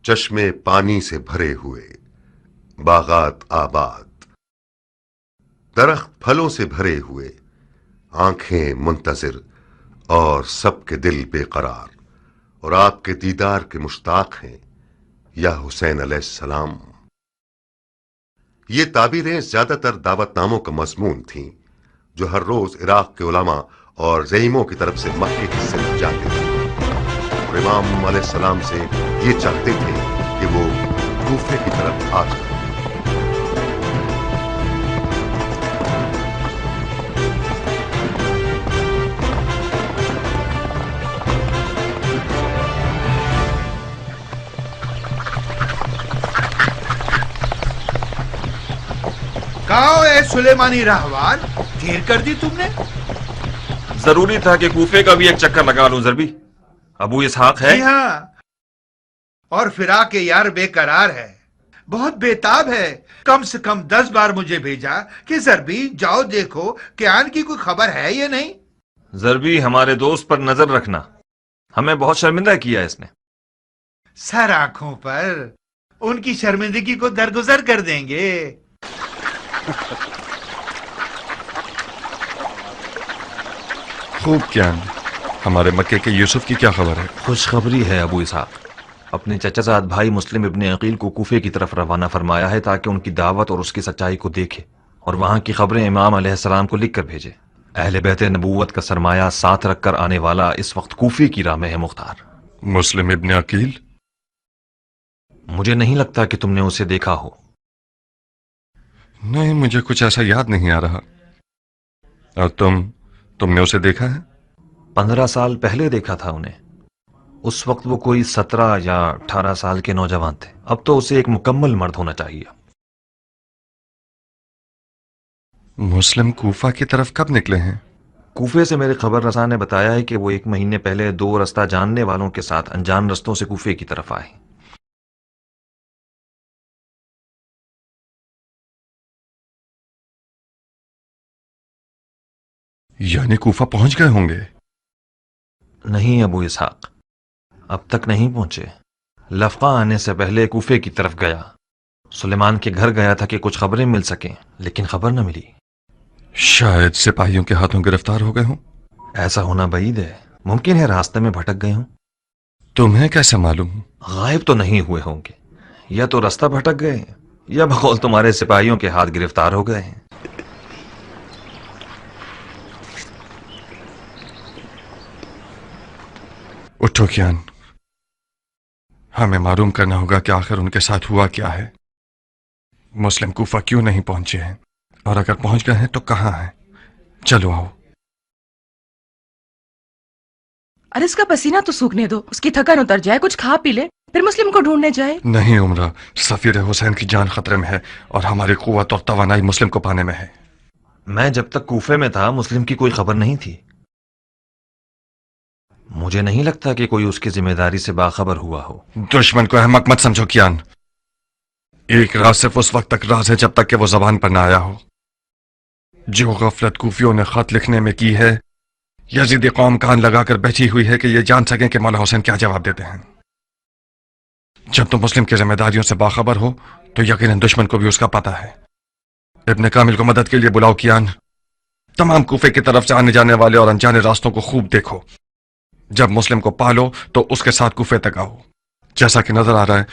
چشمے پانی سے بھرے ہوئے، باغات آباد، درخت پھلوں سے بھرے ہوئے، آنکھیں منتظر اور سب کے دل بے قرار، اور آپ کے دیدار کے مشتاق ہیں یا حسین علیہ السلام۔ یہ تعبیریں زیادہ تر دعوت ناموں کا مضمون تھیں جو ہر روز عراق کے علماء اور زعیموں کی طرف سے مکے کی سمت جاتے تھے، اور امام علیہ السلام سے یہ چاہتے تھے کہ وہ کوفے کی طرف آ جائیں۔ کہاں اے سلیمانی راہوان، دیر کر دی تم نے؟ ضروری تھا کہ کوفے کا بھی ایک چکر لگا لوں ضربی۔ ابو اسحاق ہے؟ جی ہاں، اور فراق یار بے قرار ہے، بہت بےتاب ہے۔ کم سے کم 10 بار مجھے بھیجا کہ ضربی جاؤ دیکھو کہ آن کی کوئی خبر ہے یا نہیں۔ ضربی، ہمارے دوست پر نظر رکھنا، ہمیں بہت شرمندہ کیا اس نے۔ سر آنکھوں پر، ان کی شرمندگی کو درگزر کر دیں گے۔ خوب کیان، ہمارے مکے کے یوسف کی کیا خبر ہے؟ خوشخبری ہے ابو اسحاق، اپنے چچا زاد بھائی مسلم ابن عقیل کو کوفے کی طرف روانہ فرمایا ہے تاکہ ان کی دعوت اور اس کی سچائی کو دیکھے اور وہاں کی خبریں امام علیہ السلام کو لکھ کر بھیجے۔ اہل بیت نبوت کا سرمایہ ساتھ رکھ کر آنے والا اس وقت کوفے کی راہ میں ہے مختار۔ مسلم ابن عقیل؟ مجھے نہیں لگتا کہ تم نے اسے دیکھا ہو۔ نہیں، مجھے کچھ ایسا یاد نہیں آ رہا۔ اور تم نے اسے دیکھا ہے؟ 15 سال پہلے دیکھا تھا انہیں، اس وقت وہ کوئی 17 یا 18 سال کے نوجوان تھے، اب تو اسے ایک مکمل مرد ہونا چاہیے۔ مسلم کوفہ کی طرف کب نکلے ہیں؟ کوفے سے میرے خبر رساں نے بتایا ہے کہ وہ 1 مہینے پہلے 2 رستہ جاننے والوں کے ساتھ انجان رستوں سے کوفے کی طرف آئے۔ یعنی کوفہ پہنچ گئے ہوں گے؟ نہیں ابو اسحاق، اب تک نہیں پہنچے۔ لفقہ آنے سے پہلے کوفے کی طرف گیا، سلیمان کے گھر گیا تھا کہ کچھ خبریں مل سکیں، لیکن خبر نہ ملی۔ شاید سپاہیوں کے ہاتھوں گرفتار ہو گئے ہوں۔ ایسا ہونا بعید ہے، ممکن ہے راستے میں بھٹک گئے ہوں۔ تمہیں کیسے معلوم؟ غائب تو نہیں ہوئے ہوں گے، یا تو راستہ بھٹک گئے ہیں یا بقول تمہارے سپاہیوں کے ہاتھ گرفتار ہو گئے ہیں۔ اٹھو کیان، ہمیں معلوم کرنا ہوگا کہ آخر ان کے ساتھ ہوا کیا ہے۔ مسلم کوفہ کیوں نہیں پہنچے ہیں، اور اگر پہنچ گئے ہیں تو کہاں ہیں؟ چلو آؤ۔ ارے اس کا پسینہ تو سوکھنے دو، اس کی تھکن اتر جائے، کچھ کھا پی لے، پھر مسلم کو ڈھونڈنے جائے۔ نہیں عمرہ، سفیر حسین کی جان خطرے میں ہے اور ہماری قوت اور توانائی مسلم کو پانے میں ہے۔ میں جب تک کوفے میں تھا مسلم کی کوئی خبر نہیں تھی، مجھے نہیں لگتا کہ کوئی اس کی ذمہ داری سے باخبر ہوا ہو۔ دشمن کو احمق مت سمجھو کیان، ایک راز صرف اس وقت تک راز ہے جب تک کہ وہ زبان پر نہ آیا ہو۔ جو غفلت کوفیوں نے خط لکھنے میں کی ہے، یزیدی قوم کان لگا کر بیٹھی ہوئی ہے کہ یہ جان سکیں کہ مولا حسین کیا جواب دیتے ہیں۔ جب تم مسلم کی ذمہ داریوں سے باخبر ہو تو یقیناً دشمن کو بھی اس کا پتہ ہے۔ ابن کامل کو مدد کے لیے بلاؤ کیان، تمام کوفے کی طرف سے آنے جانے والے اور انجانے راستوں کو خوب دیکھو۔ جب مسلم کو پالو تو اس کے ساتھ کوفے تک آؤ۔ جیسا کہ نظر آ رہا ہے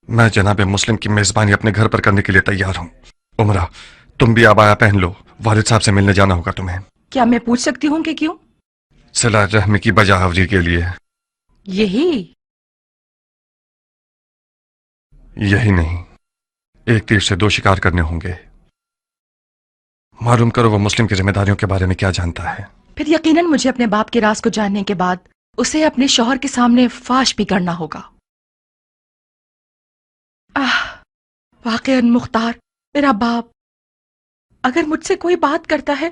میں جناب مسلم کی میزبانی اپنے گھر پر کرنے کے لیے تیار ہوں۔ عمرہ، تم بھی عبایا پہن لو، والد صاحب سے ملنے جانا ہوگا تمہیں۔ کیا میں پوچھ سکتی ہوں کہ کیوں؟ صلہ رحمی کی بجا آوری کے لیے۔ یہی نہیں، ایک تیر سے 2 شکار کرنے ہوں گے۔ معلوم کرو وہ مسلم کی ذمہ داریوں کے بارے میں کیا جانتا ہے۔ پھر یقیناً مجھے اپنے باپ کے راز کو جاننے کے بعد اسے اپنے شوہر کے سامنے فاش بھی کرنا ہوگا۔ واقعاً مختار، میرا باپ اگر مجھ سے کوئی بات کرتا ہے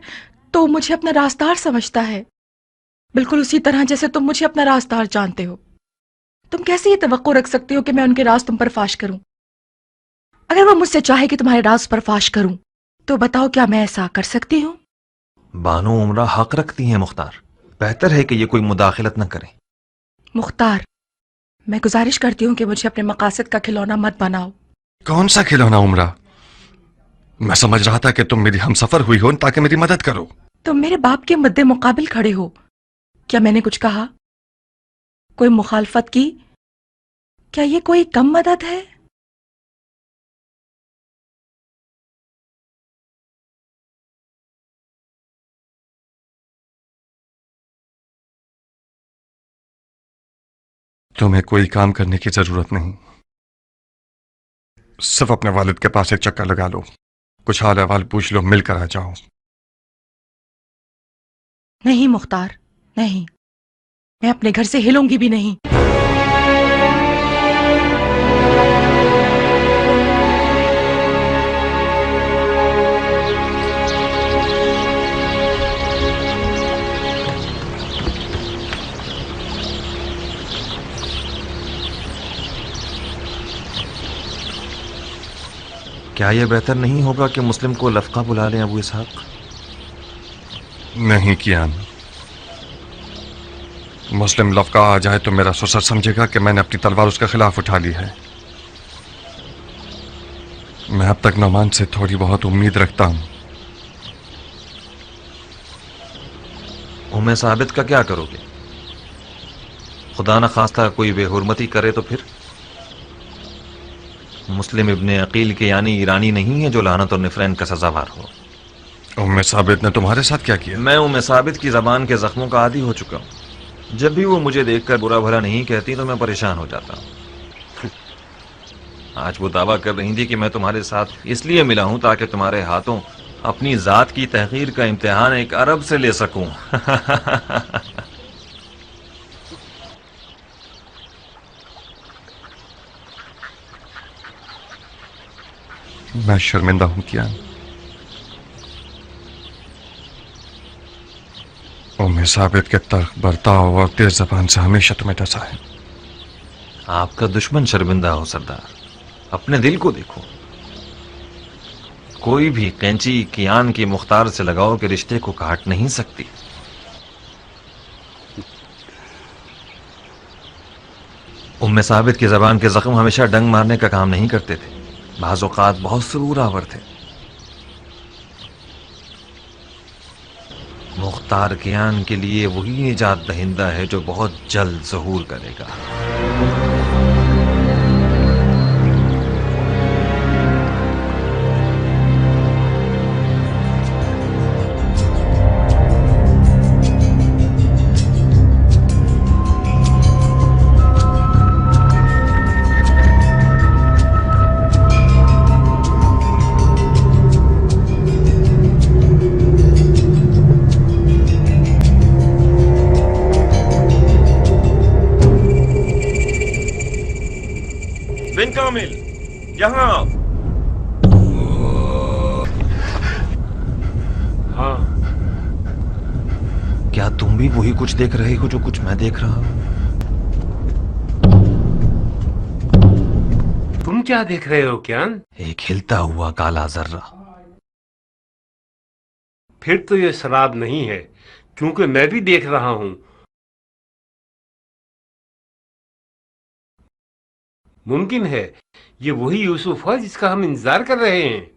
تو مجھے اپنا رازدار سمجھتا ہے، بالکل اسی طرح جیسے تم مجھے اپنا رازدار جانتے ہو۔ تم کیسے یہ توقع رکھ سکتے ہو کہ میں ان کے راز تم پر فاش کروں؟ اگر وہ مجھ سے چاہے کہ تمہارے راز پر فاش کروں تو بتاؤ کیا میں ایسا کر سکتی ہوں؟ بانو عمرہ حق رکھتی ہیں مختار، بہتر ہے کہ یہ کوئی مداخلت نہ کریں۔ مختار، मैं गुजारिश करती हूँ कि मुझे अपने मकासद का खिलौना मत बनाओ। कौन सा खिलौना उम्रा? मैं समझ रहा था कि तुम मेरी हमसफर हुई हो ताकि मेरी मदद करो। तुम मेरे बाप के मुद्दे मुकाबिल खड़े हो। क्या मैंने कुछ कहा? कोई मुखालफत की? क्या ये कोई कम मदद है? तुम्हें कोई काम करने की जरूरत नहीं, सिर्फ अपने वालिद के पास एक चक्कर लगा लो, कुछ हाल अहवाल पूछ लो, मिलकर आ जाओ। नहीं मुख्तार, नहीं, मैं अपने घर से हिलूंगी भी नहीं। क्या यह बेहतर नहीं होगा कि मुस्लिम को लफका बुला लें अबू इसहाक? नहीं कियान, मुस्लिम लफका आ जाए तो मेरा ससुर समझेगा कि मैंने अपनी तलवार उसके खिलाफ उठा ली है। मैं अब तक नौमान से थोड़ी बहुत उम्मीद रखता हूं। उम्मे साबित का क्या करोगे? खुदा न खास्ता कोई बेहुरमती करे तो फिर? मुस्लिम इब्ने अकील के यानी ईरानी नहीं है जो लानत और निफरैन का सजावार हो। उम्मे साबित ने तुम्हारे साथ क्या किया? मैं उम्मे साबित की जबान के जख्मों का आदी हो चुका हूं। जब भी वो मुझे देखकर बुरा भला नहीं कहती तो मैं परेशान हो जाता हूं। आज वो दावा कर रही थी कि मैं तुम्हारे साथ इसलिए मिला हूं ताकि तुम्हारे हाथों अपनी जात की तहकीर का इम्तिहान एक अरब से ले सकूं। मैं शर्मिंदा हूं कियान। उम्मे साबित के तर्क बर्ताव और तेज जबान से हमेशा तुम्हें डसा है। आपका दुश्मन शर्मिंदा हो सरदार, अपने दिल को देखो। कोई भी कैंची कियान की मुख्तार से लगाओ के रिश्ते को काट नहीं सकती। उम्मे साबित की जबान के जख्म हमेशा डंग मारने का काम नहीं करते थे, बाज़ औक़ात बहुत सुरूर आवर थे। मुख्तार कियान के लिए वही निजात दहिंदा है जो बहुत जल्द ज़हूर करेगा। बिन कामिल, यहाँ आओ। हाँ, क्या तुम भी वही कुछ देख रहे हो जो कुछ मैं देख रहा हूं? तुम क्या देख रहे हो कियान? एक हिलता हुआ काला जर्रा। फिर तो ये शराब नहीं है, क्योंकि मैं भी देख रहा हूं। मुमकिन है ये वही यूसुफ है जिसका हम इंतजार कर रहे हैं।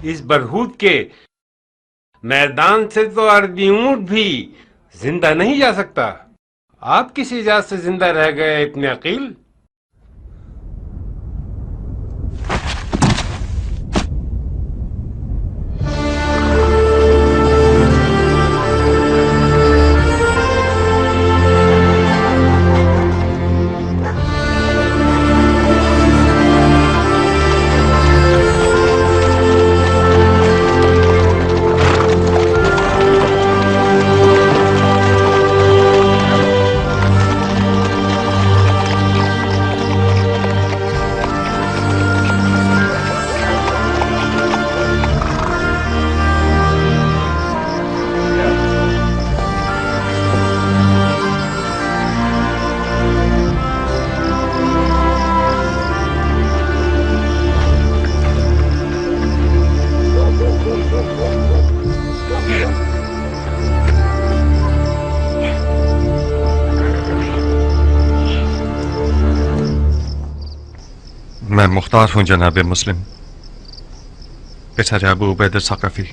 इस बरहूद के मैदान से तो अरबी ऊंट भी जिंदा नहीं जा सकता। आप किस इजाजत से जिंदा रह गए इब्ने अकील? मैं मुख्तार हूं जनाब मुस्लिम, बेचारे अबू उबैद सक़फ़ी।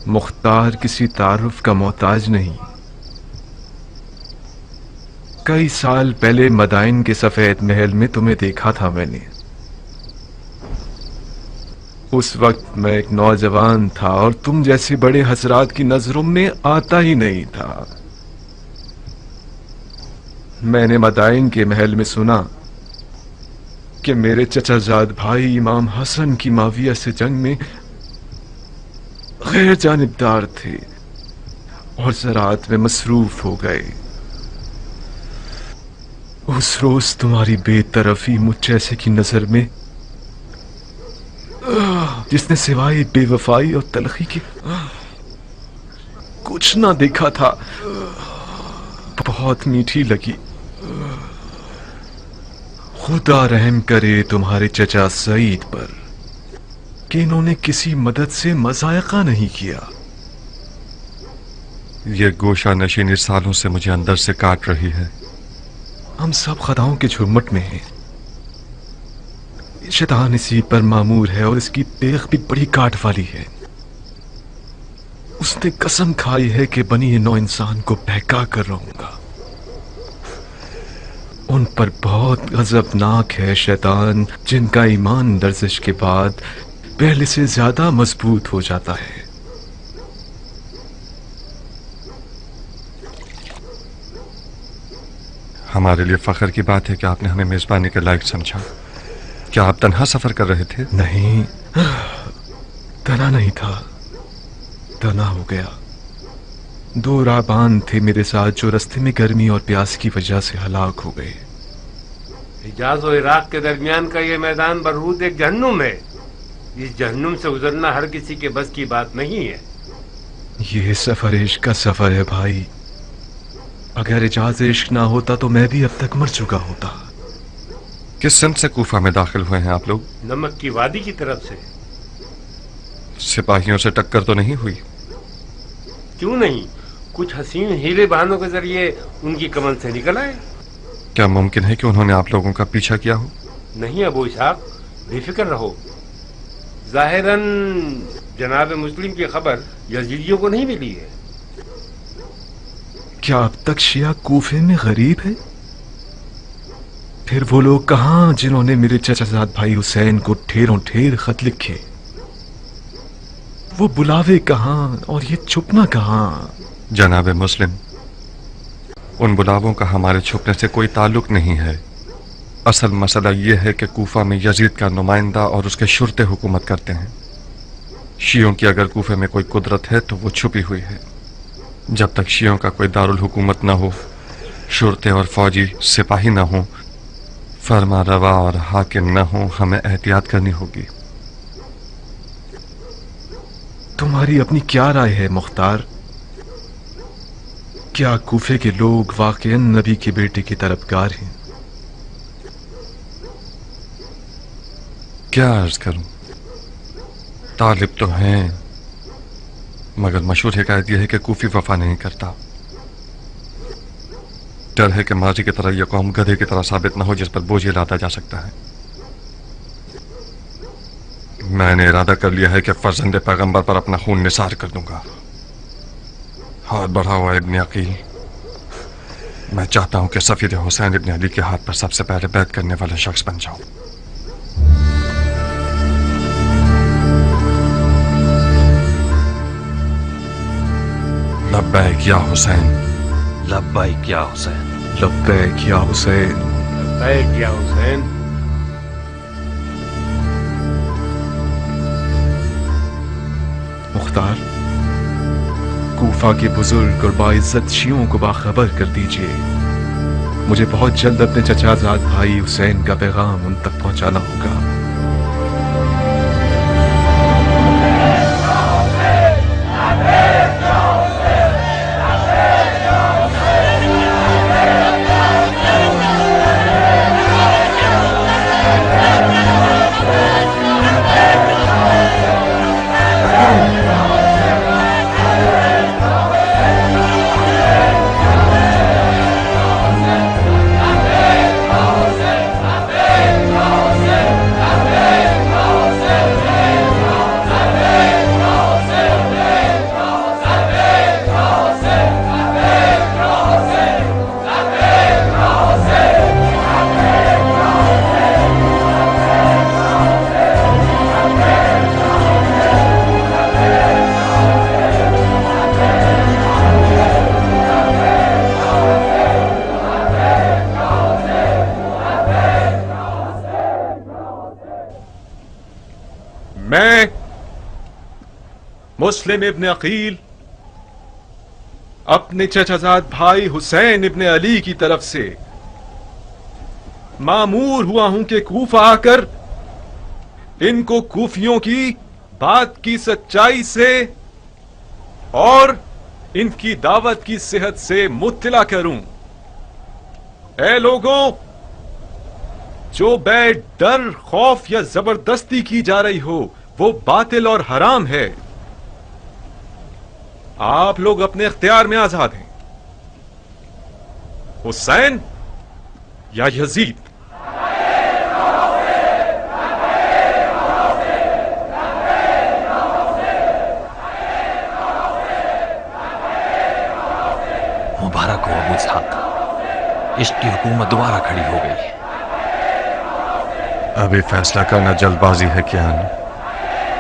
मुख्तार किसी तारुफ का मोहताज नहीं। कई साल पहले मदाइन के सफेद महल में तुम्हें देखा था मैंने। उस वक्त मैं एक नौजवान था और तुम जैसे बड़े हजरात की नजरों में आता ही नहीं था। मैंने मदाइन के महल में सुना कि मेरे चचाजाद भाई इमाम हसन की माविया से जंग में गैर जानिबदार थे और ज़राअत में मसरूफ हो गए। उस रोज तुम्हारी बेतरफी मुझ जैसे की नजर में, जिसने सिवाय बेवफाई और तलखी के कुछ ना देखा था, बहुत मीठी लगी। खुदा रहम करे तुम्हारे चचा सईद पर कि इन्होंने किसी मदद से मजायका नहीं किया। ये गोशा नशीनी सालों से मुझे अंदर से काट रही है। हम सब खदाओं के झुरमुट में हैं। शैतान इसी पर मामूर है और इसकी देख भी बड़ी काट वाली है। उसने कसम खाई है कि बनी नौ इंसान को बहका कर रहूंगा। उन पर बहुत गजबनाक है शैतान, जिनका ईमान लर्जिश के बाद पहले से ज्यादा मजबूत हो जाता है। हमारे लिए फख्र की बात है कि आपने हमें मेजबानी के लायक समझा। क्या आप तन्हा सफर कर रहे थे? नहीं, तना नहीं था, तना हो गया। दो राहबान थे मेरे साथ जो रास्ते में गर्मी और प्यास की वजह से हलाक हो गए। हिजाज और इराक के दरमियान का ये मैदान बरूद एक जहन्नुम है। इस जहन्नुम से गुजरना हर किसी के बस की बात नहीं है। ये सफर इश्क का सफर है भाई। अगर इजाज़ इश्क ना होता तो मैं भी अब तक मर चुका होता। किस सिमत से कूफा में दाखिल हुए हैं आप लोग? नमक की वादी की तरफ से। सिपाहियों से टक्कर तो नहीं हुई? क्यों नहीं, कुछ हसीन हीले बहानों के जरिए उनकी कमल से निकल आए। क्या मुमकिन है कि उन्होंने आप लोगों का पीछा किया हो? नहीं अबू इसहाक, बेफिक्र रहो। जाहिरन जनाब मुस्लिम की खबर यजीदियों को नहीं मिली है। क्या अब तक शिया कूफे में गरीब है? फिर वो लोग कहां जिन्होंने मेरे चचाजाद भाई हुसैन को ढेरों ढेर खत लिखे? वो बुलावे कहां और ये छुपना कहां? जनाब मुस्लिम, उन बुलावों का हमारे छुपने से कोई ताल्लुक नहीं है। असल मसला यह है कि कूफा में यजीद का नुमाइंदा और उसके शुरते हुकूमत करते हैं। शियों की अगर कूफे में कोई कुदरत है तो वो छुपी हुई है। जब तक शियों का कोई दारुल हुकूमत न हो, शुरते और फौजी सिपाही न हो, फरमा रवा और हाकिम न हो, हमें एहतियात करनी होगी। तुम्हारी अपनी क्या राय है मुख्तार? क्या कूफे के लोग वाकईन नबी के बेटे की तरफदार हैं? क्या अर्ज करूं, तालिब तो हैं, मगर मशहूर हिकायत यह है कि कूफी वफा नहीं करता। डर है कि माजी की तरह यह कौम गधे की तरह साबित न हो जिस पर बोझ लादा जा सकता है। मैंने इरादा कर लिया है कि फर्जंद पैगंबर पर अपना खून निसार कर दूंगा। हाथ बढ़ा हुआ इब्न अकील, मैं चाहता हूं कि सफीद हुसैन इब्न अली के हाथ पर सबसे पहले बैत करने वाला शख्स बन जाऊं। लब्बैक या हुसैन, लब्बैक या हुसैन, लब्बैक या हुसैन। लब्बैक या हुसैन। मुख्तार, कूफा के बुजुर्ग और बाइज्जत शियों को बाखबर कर दीजिए। मुझे बहुत जल्द अपने चचाजाद भाई हुसैन का पैगाम उन तक पहुंचाना होगा। میں مسلم ابن عقیل اپنے چچا زاد بھائی حسین ابن علی کی طرف سے مامور ہوا ہوں کہ کوفہ آ کر ان کو کوفیوں کی بات کی سچائی سے اور ان کی دعوت کی صحت سے مطلع کروں۔ اے لوگوں، جو بیع ڈر، خوف یا زبردستی کی جا رہی ہو وہ باطل اور حرام ہے۔ آپ لوگ اپنے اختیار میں آزاد ہیں، حسین یا یزید۔ مبارک ہو ابو اسحاق، عشق کی حکومت دوبارہ کھڑی ہو گئی ہے۔ ابھی فیصلہ کرنا جلد بازی ہے کیا؟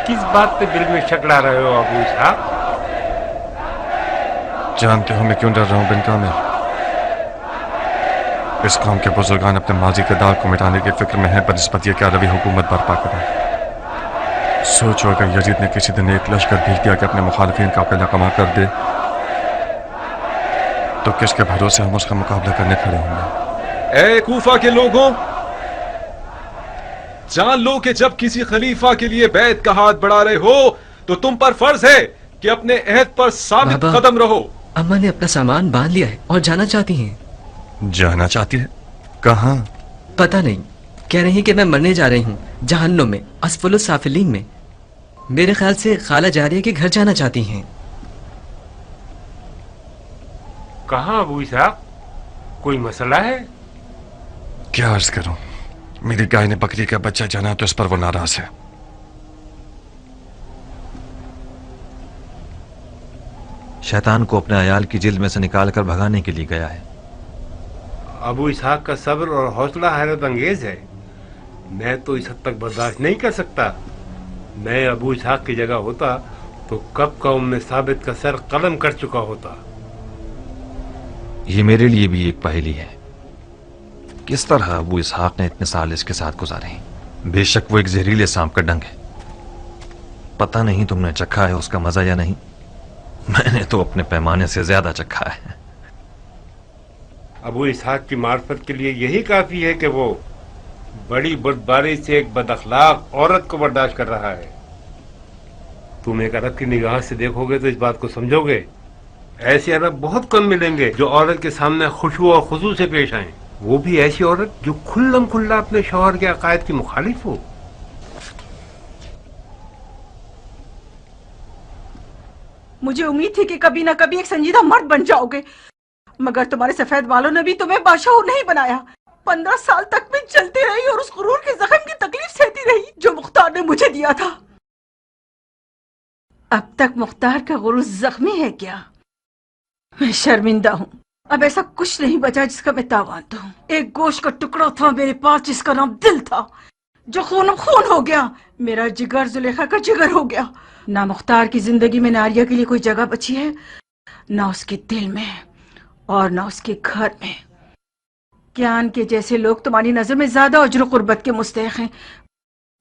کس بات پہ دل میں شک لا رہے ہو ابو اسحاق؟ جانتے ہو میں کیوں ڈر رہا ہوں بن کامل؟ اس قوم کے بزرگان اپنے ماضی کے داغ کو مٹانے کی فکر میں ہیں بنسبت یہ کہ عربی حکومت برپا کریں۔ سوچو اگر یزید نے کسی دن ایک لشکر بھیج دیا کہ اپنے مخالفین کا قلعہ کما کر دے تو کس کے بھروسے ہم اس کا مقابلہ کرنے کھڑے ہوں گے؟ اے کوفہ کے لوگوں، جان لو کہ جب کسی خلیفہ کے لیے بیعت کا ہاتھ بڑھا رہے ہو تو تم پر فرض ہے کہ اپنے عہد پر ثابت بابا، قدم رہو۔ اما نے اپنا سامان باندھ لیا ہے اور جانا چاہتی ہیں۔ جانا چاہتی ہے؟ کہاں؟ پتہ نہیں، کہہ رہی ہیں کہ میں مرنے جا رہی ہوں جہنم میں، اسفل السافلین میں۔ میرے خیال سے خالہ جاریہ کے گھر جانا چاہتی ہیں۔ کہاں ابو اسحاق؟ کوئی مسئلہ ہے؟ کیا عرض کروں، میری گائے نے بکری کا بچہ جانا تو اس پر وہ ناراض ہے۔ شیطان کو اپنے عیال کی جلد میں سے نکال کر بھگانے کے لیے گیا ہے۔ ابو اسحاق کا صبر اور حوصلہ حیرت انگیز ہے، میں تو اس حد تک برداشت نہیں کر سکتا۔ میں ابو اسحاق کی جگہ ہوتا تو کب کا ام ثابت کا سر قلم کر چکا ہوتا۔ یہ میرے لیے بھی ایک پہیلی ہے، کس طرح ابو اسحاق نے اتنے سال اس کے ساتھ گزارے ہیں۔ بے شک وہ ایک زہریلے سانپ کا ڈنگ ہے، پتہ نہیں تم نے چکھا ہے اس کا مزہ یا نہیں، میں نے تو اپنے پیمانے سے زیادہ چکھا ہے۔ ابو اسحاق کی معرفت کے لیے یہی کافی ہے کہ وہ بڑی بردباری سے ایک بد اخلاق عورت کو برداشت کر رہا ہے۔ تم ایک عرب کی نگاہ سے دیکھو گے تو اس بات کو سمجھو گے۔ ایسے عرب بہت کم ملیں گے جو عورت کے سامنے خشوع اور خضوع سے پیش آئیں، وہ بھی ایسی عورت جو کھلم کھلا اپنے شوہر کے عقائد کی مخالف ہو۔ مجھے امید تھی کہ کبھی نہ کبھی ایک سنجیدہ مرد بن جاؤ گے، مگر تمہارے سفید بالوں نے بھی تمہیں بادشاہ نہیں بنایا۔ 15 سال تک میں چلتی رہی اور اس غرور کے زخم کی تکلیف سہتی رہی جو مختار نے مجھے دیا تھا۔ اب تک مختار کا غرور زخمی ہے کیا؟ میں شرمندہ ہوں، اب ایسا کچھ نہیں بچا جس کا میں تاوان دوں۔ ایک گوشت کا ٹکڑا تھا میرے پاس جس کا نام دل تھا، جو خون خون ہو گیا۔ میرا جگر زلیخا کا جگر ہو گیا۔ نہ مختار کی زندگی میں ناریہ کے لیے کوئی جگہ بچی ہے، نہ اس کے دل میں اور نہ اس کے گھر میں۔ کیان کے جیسے لوگ تمہاری نظر میں زیادہ اجر و قربت کے مستحق ہیں۔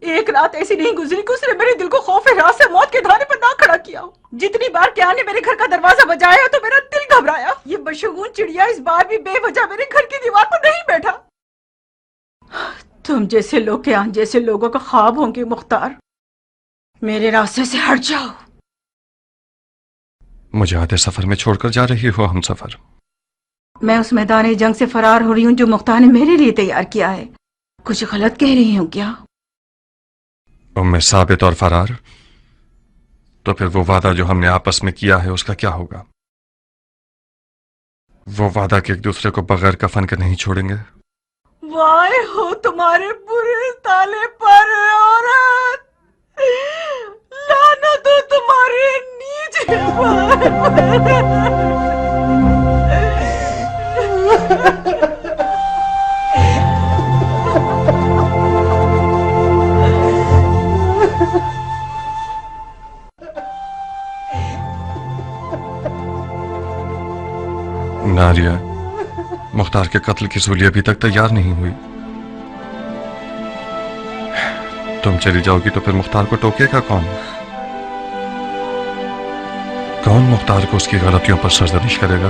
ایک رات ایسی نہیں گزری کہ اس نے میرے دل کو خوف راز سے موت کے دھارے پر نہ کھڑا کیا ہو۔ جتنی بار کیان نے میرے گھر کا دروازہ بجایا تو میرا دل گھبرایا۔ یہ بشگون چڑیا اس بار بھی بے وجہ میرے گھر کی دیوار پر نہیں بیٹھا۔ تم جیسے لوگ کیان جیسے لوگوں کا خواب ہوں گے مختار، میرے راستے سے ہٹ جاؤ۔ مجھے آدھے سفر میں چھوڑ کر جا رہی ہو ہم سفر؟ میں اس میدان جنگ سے فرار ہو رہی ہوں جو مختار نے میرے لیے تیار کیا ہے۔ کچھ غلط کہہ رہی ہوں کیا؟ ام ثابت اور فرار؟ تو پھر وہ وعدہ جو ہم نے آپس میں کیا ہے اس کا کیا ہوگا؟ وہ وعدہ کہ ایک دوسرے کو بغیر کفن کے نہیں چھوڑیں گے؟ وائے ہو تمہارے برے تالے پر عورت، لعنت ہو تمہارے نیچ پر۔ ناریہ، مختار کے قتل کی سولی ابھی تک تیار نہیں ہوئی۔ तुम चली जाओगी तो फिर मुख्तार को टोकेगा कौन? कौन मुख्तार को उसकी गलतियों पर सरजनिश करेगा?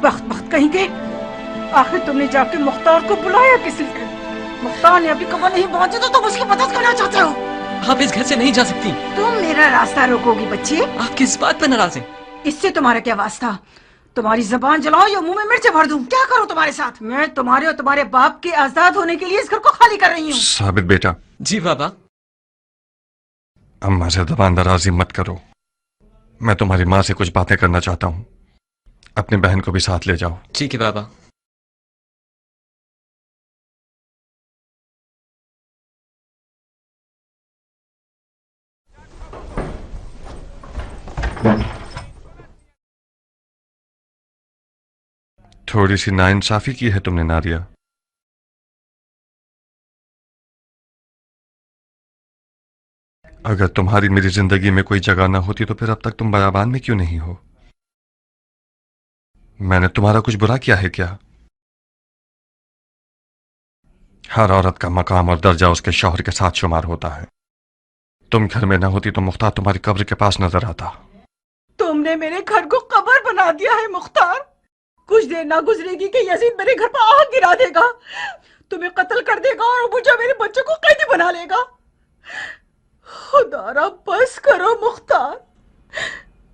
वक्त कहीं के, आखिर तुमने जाके मुख्तार को बुलाया किस लिए? मुख्तार ने अभी कमर नहीं पहुंचे तो तुम उसकी मदद करना चाहते हो? आप इस घर से नहीं जा सकती। तुम मेरा रास्ता रोकोगी बच्ची? आप किस बात पर नाराज हैं? इससे तुम्हारा क्या वास्ता? तुम्हारी जबान जलाओ या मुंह में मिर्चे भर दूं? क्या करूं तुम्हारे साथ? मैं तुम्हारे और तुम्हारे बाप के आजाद होने के लिए इस घर को खाली कर रही हूँ। साबित बेटा। जी बाबा। अम्मा से जबान दराजी मत करो। मैं तुम्हारी माँ से कुछ बातें करना चाहता हूँ। अपनी बहन को भी साथ ले जाओ। ठीक है बाबा। थोड़ी सी नाइंसाफी की है तुमने नारिया। अगर तुम्हारी मेरी जिंदगी में कोई जगह ना होती तो फिर अब तक तुम बयाबान में क्यों नहीं हो? मैंने तुम्हारा कुछ बुरा किया है क्या? हर औरत का मकाम और दर्जा उसके शौहर के साथ शुमार होता है। तुम घर में ना होती तो मुख्तार तुम्हारी कब्र के पास नजर आता। तुमने मेरे घर को कब्र बना दिया है मुख्तार। कुछ देर ना गुजरेगी कि यजीद मेरे घर पर आग गिरा देगा, तुम्हें कत्ल कर देगा और मुझे मेरे बच्चों को कैदी बना लेगा। खुदारा बस करो मुख्तार,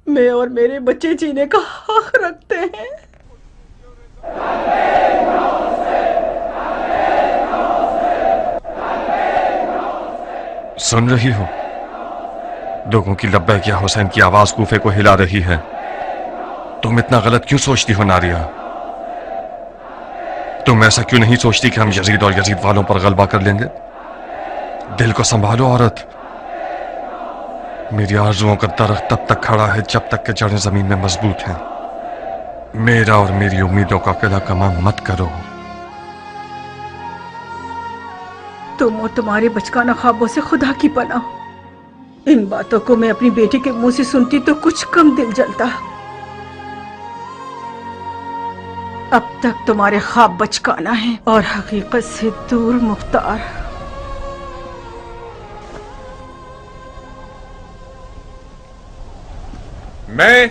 मैं और मेरे बच्चे जीने का हक रखते हैं। सुन रही हो? लोगों की लब्बैक या हुसैन की आवाज कूफे को हिला रही है। तुम इतना गलत क्यों सोचती हो नारिया? तुम ऐसा क्यों नहीं सोचती कि हम यजीद और यजीद वालों पर गलबा कर लेंगे? दिल को संभालो औरत। मेरी आरजुओं का दरख्त तब तक खड़ा है जब तक कि जड़ें जमीन में मजबूत हैं। मेरा और मेरी उम्मीदों का किला कमांग मत करो। तुम और तुम्हारे बचकाना ख्वाबों से खुदा की पनाह। इन बातों को मैं अपनी बेटी के मुंह से सुनती तो कुछ कम दिल जलता। अब तक तुम्हारे ख्वाब बचकाना है और हकीकत से दूर मुख्तार। मैं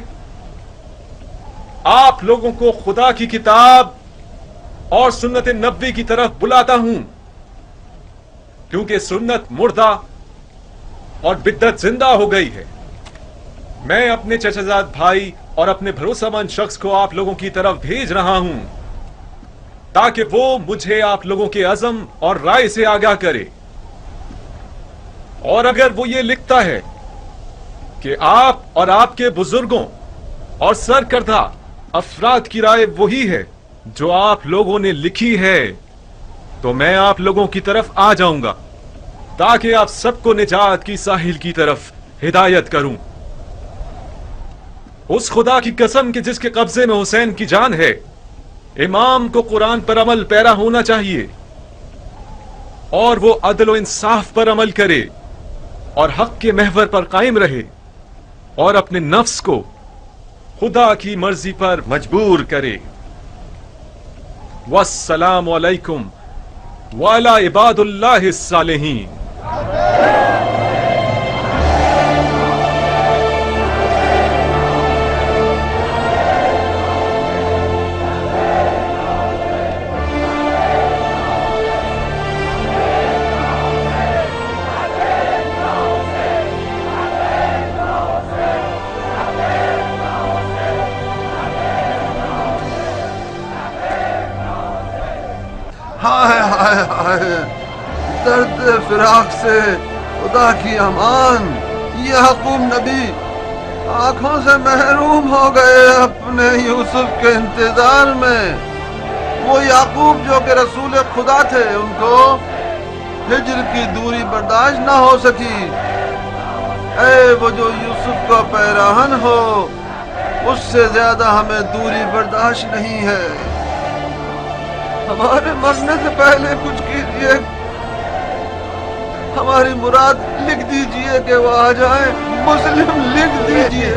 आप लोगों को खुदा की किताब और सुन्नत नबी की तरफ बुलाता हूं, क्योंकि सुन्नत मुर्दा और बिद्दत जिंदा हो गई है। मैं अपने चचाजाद भाई और अपने भरोसेमंद शख्स को आप लोगों की तरफ भेज रहा हूं ताकि वो मुझे आप लोगों के अज़म और राय से आगाह करे। और अगर वो ये लिखता है कि आप और आपके बुजुर्गों और सरकर्दा अफराद की राय वही है जो आप लोगों ने लिखी है, तो मैं आप लोगों की तरफ आ जाऊंगा ताकि आप सबको निजात की साहिल की तरफ हिदायत करूं। उस खुदा की कसम कि जिसके कब्जे में हुसैन की जान है, इमाम को कुरान पर अमल पैरा होना चाहिए और वो अदल व इंसाफ पर अमल करे और हक के महवर पर कायम रहे और अपने नफ्स को खुदा की मर्जी पर मजबूर करे। वस्सलामु अलैकुम व अला इबादुल्लाहिस सालिहीन। हाय हाय हाय, दर्द फिराक से खुदा की अमान। याकूब नबी आंखों से महरूम हो गए अपने यूसुफ के इंतजार में। वो याकूब जो कि रसूल खुदा थे, उनको हिजर की दूरी बर्दाश्त ना हो सकी। ऐ वो जो यूसुफ का पैराहन हो, उससे ज्यादा हमें दूरी बर्दाश्त नहीं है। ہمارے مرنے سے پہلے کچھ کیجیے، ہماری مراد لکھ دیجیے کہ وہ آ جائیں، مسلم لکھ دیجیے۔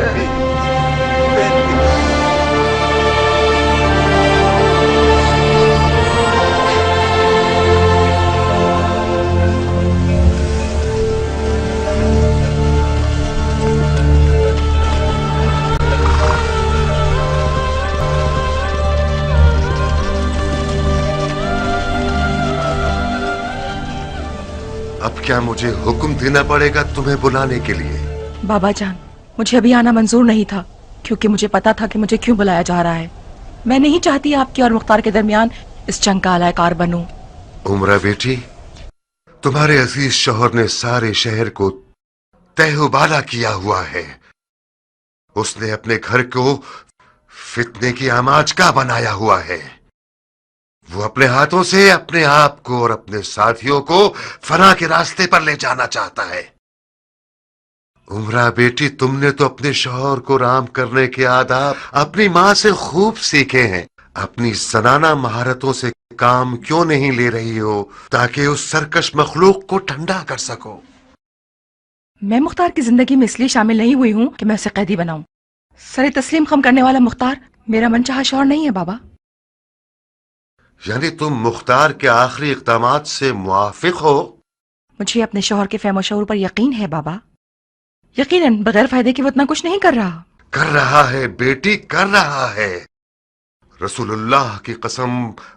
اب کیا مجھے حکم دینا پڑے گا تمہیں بلانے کے لیے؟ بابا جان، مجھے ابھی آنا منظور نہیں تھا کیونکہ مجھے پتا تھا کہ مجھے کیوں بلایا جا رہا ہے۔ میں نہیں چاہتی آپ کے اور مختار کے درمیان اس جنگ کا اعلی کار بنوں۔ عمرہ بیٹی، تمہارے عزیز شوہر نے سارے شہر کو تہ و بالا کیا ہوا ہے۔ اس نے اپنے گھر کو فتنے کی آماج کا بنایا ہوا ہے۔ وہ اپنے ہاتھوں سے اپنے آپ کو اور اپنے ساتھیوں کو فنا کے راستے پر لے جانا چاہتا ہے۔ عمرہ بیٹی، تم نے تو اپنے شوہر کو رام کرنے کے آداب اپنی ماں سے خوب سیکھے ہیں۔ اپنی زنانہ مہارتوں سے کام کیوں نہیں لے رہی ہو تاکہ اس سرکش مخلوق کو ٹھنڈا کر سکو؟ میں مختار کی زندگی میں اس لیے شامل نہیں ہوئی ہوں کہ میں اسے قیدی بناؤں۔ سر تسلیم خم کرنے والا مختار میرا من چاہا شوہر نہیں ہے بابا۔ یعنی تم مختار کے آخری اقدامات سے موافق ہو؟ مجھے اپنے شوہر کے فہم و شعور پر یقین ہے بابا، یقیناً بغیر فائدے کے وہ اتنا کچھ نہیں کر رہا۔ کر رہا ہے بیٹی، کر رہا ہے۔ رسول اللہ کی قسم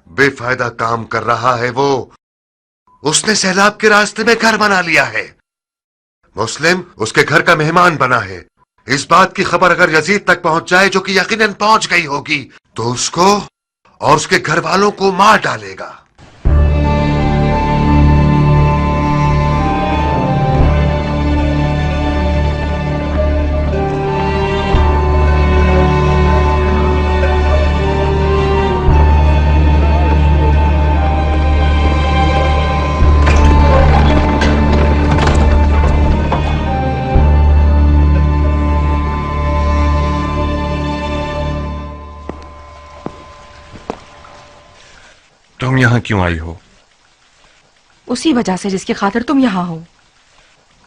بے فائدہ کام کر رہا ہے وہ۔ اس نے سیلاب کے راستے میں گھر بنا لیا ہے۔ مسلم اس کے گھر کا مہمان بنا ہے۔ اس بات کی خبر اگر یزید تک پہنچ جائے، جو کہ یقیناً پہنچ گئی ہوگی، تو اس کو اور اس کے گھر والوں کو مار ڈالے گا۔ تم یہاں کیوں آئی ہو؟ اسی وجہ سے جس کی خاطر تم یہاں ہو۔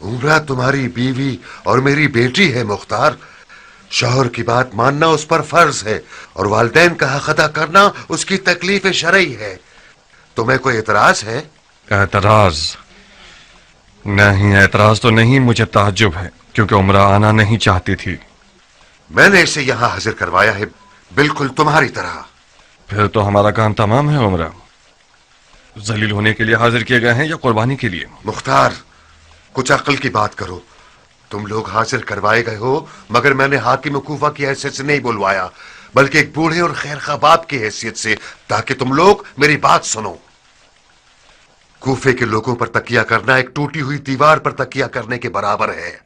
عمرہ تمہاری بیوی اور میری بیٹی ہے مختار۔ شوہر کی بات ماننا اس پر فرض ہے اور والدین کا حق ادا کرنا اس کی تکلیف شرعی ہے۔ تمہیں کوئی اعتراض ہے؟ اعتراض نہیں، اعتراض تو نہیں، مجھے تعجب ہے کیونکہ عمرہ آنا نہیں چاہتی تھی۔ میں نے اسے یہاں حاضر کروایا ہے بالکل تمہاری طرح۔ پھر تو ہمارا کام تمام ہے۔ عمرہ ذلیل ہونے کے لیے حاضر کیے گئے ہیں یا قربانی کے لیے؟ مختار، کچھ عقل کی بات کرو۔ تم لوگ حاضر کوائے گئے ہو، مگر میں نے حاکم کوفہ کی حیثیت سے نہیں بلوایا، بلکہ ایک بوڑھے اور خیر خواہ باپ کی حیثیت سے، تاکہ تم لوگ میری بات سنو۔ کوفے کے لوگوں پر تکیہ کرنا ایک ٹوٹی ہوئی دیوار پر تکیہ کرنے کے برابر ہے۔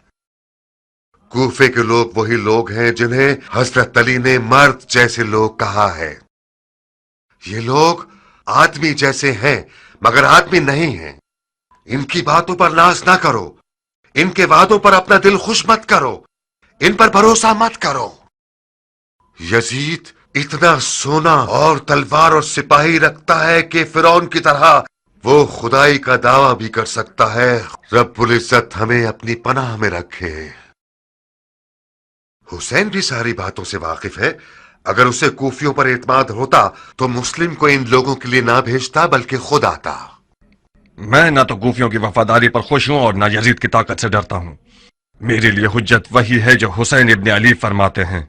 کوفے کے لوگ وہی لوگ ہیں جنہیں حضرت علی نے مرد جیسے لوگ کہا ہے۔ یہ لوگ آدمی جیسے ہیں مگر آدمی نہیں ہیں۔ ان کی باتوں پر ناز نہ کرو، ان کے وعدوں پر اپنا دل خوش مت کرو، ان پر بھروسہ مت کرو۔ یزید اتنا سونا اور تلوار اور سپاہی رکھتا ہے کہ فرعون کی طرح وہ خدائی کا دعویٰ بھی کر سکتا ہے۔ رب العزت ہمیں اپنی پناہ میں رکھے۔ حسین بھی ساری باتوں سے واقف ہے۔ اگر اسے کوفیوں پر اعتماد ہوتا تو مسلم کو ان لوگوں کے لیے نہ بھیجتا بلکہ خود آتا۔ میں نہ تو کوفیوں کی وفاداری پر خوش ہوں اور نہ یزید کی طاقت سے ڈرتا ہوں۔ میرے لیے حجت وہی ہے جو حسین ابن علی فرماتے ہیں،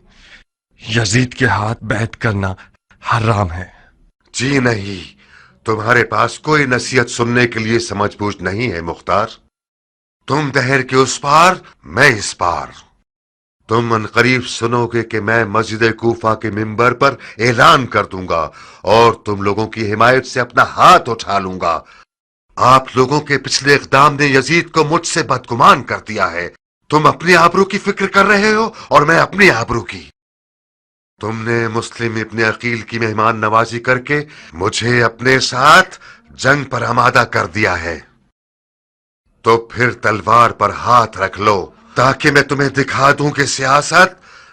یزید کے ہاتھ بیعت کرنا حرام ہے۔ جی نہیں، تمہارے پاس کوئی نصیحت سننے کے لیے سمجھ بوجھ نہیں ہے مختار۔ تم دہر کے اس پار، میں اس پار۔ تم ان قریب سنو گے کہ میں مسجد کوفہ کے ممبر پر اعلان کر دوں گا اور تم لوگوں کی حمایت سے اپنا ہاتھ اٹھا لوں گا۔ آپ لوگوں کے پچھلے اقدام نے یزید کو مجھ سے بدگمان کر دیا ہے۔ تم اپنی آبرو کی فکر کر رہے ہو اور میں اپنی آبرو کی۔ تم نے مسلم ابن عقیل کی مہمان نوازی کر کے مجھے اپنے ساتھ جنگ پر آمادہ کر دیا ہے، تو پھر تلوار پر ہاتھ رکھ لو تاکہ میں تمہیں دکھا دوں کہ سیاست